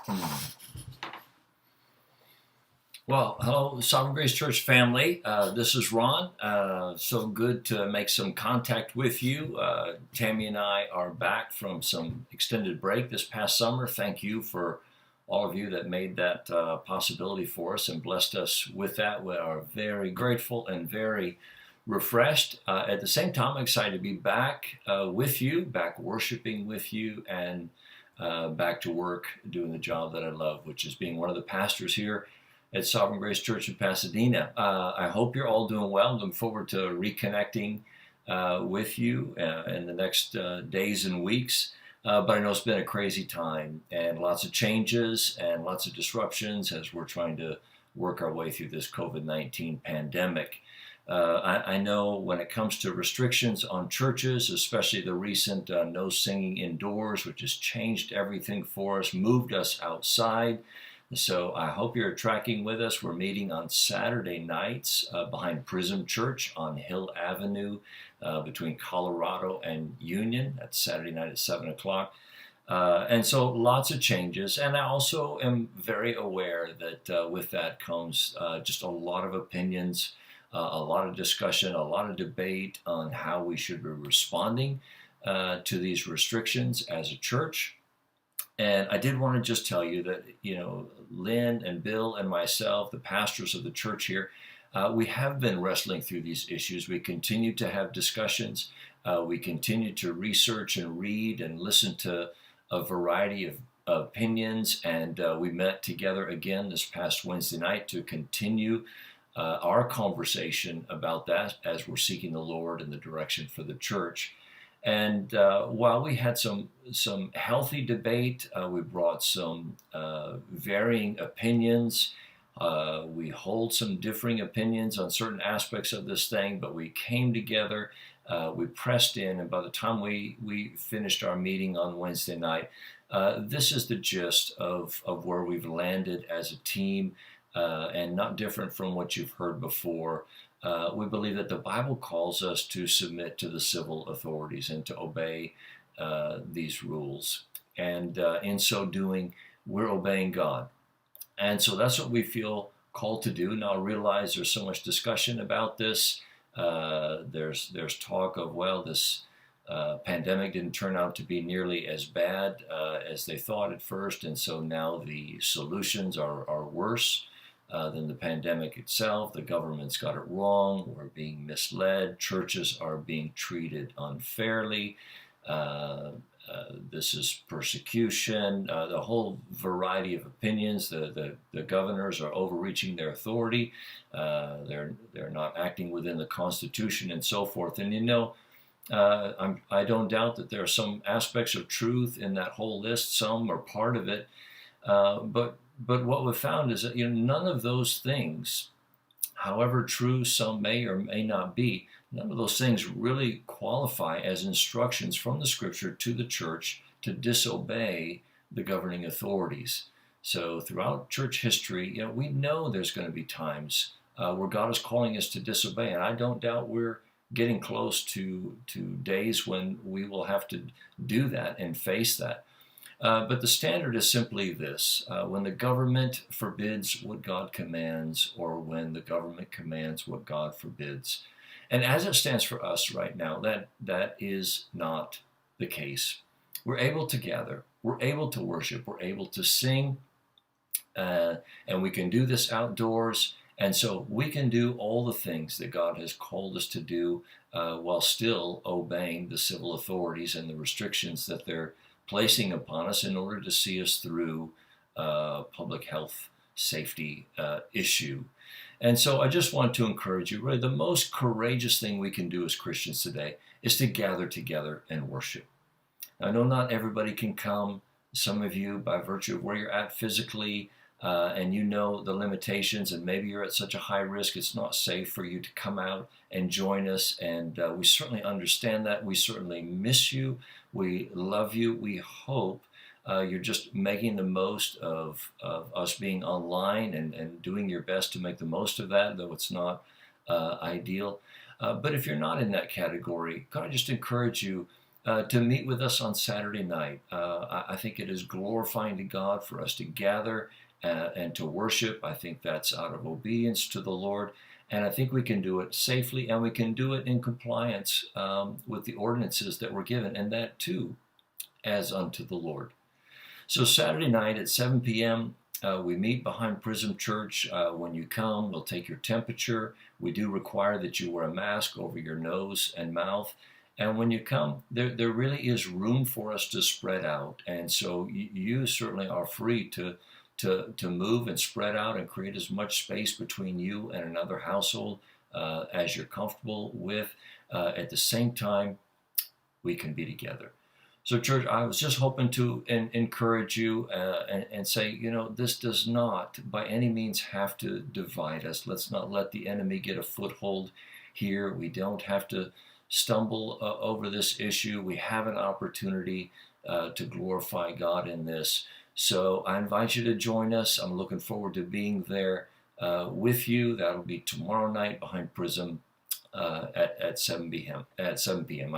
Hmm. Well, hello, Sovereign Grace Church family. This is Ron. So good to make some contact with you. Tammy and I are back from some extended break this past summer. Thank you for all of you that made that possibility for us and blessed us with that. We are very grateful and very refreshed. At the same time, I'm excited to be back with you, back worshiping with you, and back to work doing the job that I love, which is being one of the pastors here at Sovereign Grace Church in Pasadena. I hope you're all doing well. Looking forward to reconnecting with you in the next days and weeks. But I know it's been a crazy time and lots of changes and lots of disruptions as we're trying to work our way through this COVID-19 pandemic. I know when it comes to restrictions on churches, especially the recent no singing indoors, which has changed everything for us, moved us outside. So I hope you're tracking with us. We're meeting on Saturday nights behind Prism Church on Hill Avenue between Colorado and Union. That's Saturday night at 7 o'clock. And so lots of changes. And I also am very aware that with that comes just a lot of opinions, a lot of discussion, a lot of debate on how we should be responding to these restrictions as a church. And I did want to just tell you that, Lynn and Bill and myself, the pastors of the church here, we have been wrestling through these issues. We continue to have discussions. We continue to research and read and listen to a variety of opinions. And we met together again this past Wednesday night to continue our conversation about that as we're seeking the Lord and the direction for the church. And while we had some healthy debate, we brought some varying opinions. We hold some differing opinions on certain aspects of this thing, but we came together, we pressed in, and by the time we finished our meeting on Wednesday night, this is the gist of where we've landed as a team, and not different from what you've heard before. We believe that the Bible calls us to submit to the civil authorities and to obey these rules. And in so doing, we're obeying God. And so that's what we feel called to do. Now, I realize there's so much discussion about this. There's talk of, well, this pandemic didn't turn out to be nearly as bad as they thought at first. And so now the solutions are worse than the pandemic itself. The government's got it wrong. We're being misled. Churches are being treated unfairly. This is persecution. The whole variety of opinions. The governors are overreaching their authority. They're not acting within the Constitution and so forth. And I don't doubt that there are some aspects of truth in that whole list. Some are part of it, but what we've found is that none of those things, however true some may or may not be, none of those things really qualify as instructions from the Scripture to the church to disobey the governing authorities. So throughout church history, we know there's going to be times where God is calling us to disobey, and I don't doubt we're getting close to days when we will have to do that and face that. But the standard is simply this: when the government forbids what God commands, or when the government commands what God forbids. And as it stands for us right now, that is not the case. We're able to gather, we're able to worship, we're able to sing, and we can do this outdoors. And so we can do all the things that God has called us to do while still obeying the civil authorities and the restrictions that they're placing upon us in order to see us through public health safety issue. And so I just want to encourage you, really, the most courageous thing we can do as Christians today is to gather together and worship. I know not everybody can come. Some of you, by virtue of where you're at physically, and the limitations, and maybe you're at such a high risk, it's not safe for you to come out and join us. And we certainly understand that. We certainly miss you. We love you. We hope you're just making the most of us being online and doing your best to make the most of that, though it's not ideal. But if you're not in that category, can I just encourage you, to meet with us on Saturday night. I think it is glorifying to God for us to gather and to worship. I think that's out of obedience to the Lord. And I think we can do it safely, and we can do it in compliance with the ordinances that were given, and that too as unto the Lord. So Saturday night at 7 p.m., we meet behind Prism Church. When you come, we'll take your temperature. We do require that you wear a mask over your nose and mouth. And when you come, there really is room for us to spread out. And so you certainly are free to move and spread out and create as much space between you and another household as you're comfortable with. At the same time, we can be together. So, church, I was just hoping to encourage you and say, this does not by any means have to divide us. Let's not let the enemy get a foothold here. We don't have to stumble over this issue. We have an opportunity to glorify God in this. So I invite you to join us. I'm looking forward to being there with you. That'll be tomorrow night behind Prism at 7 p.m.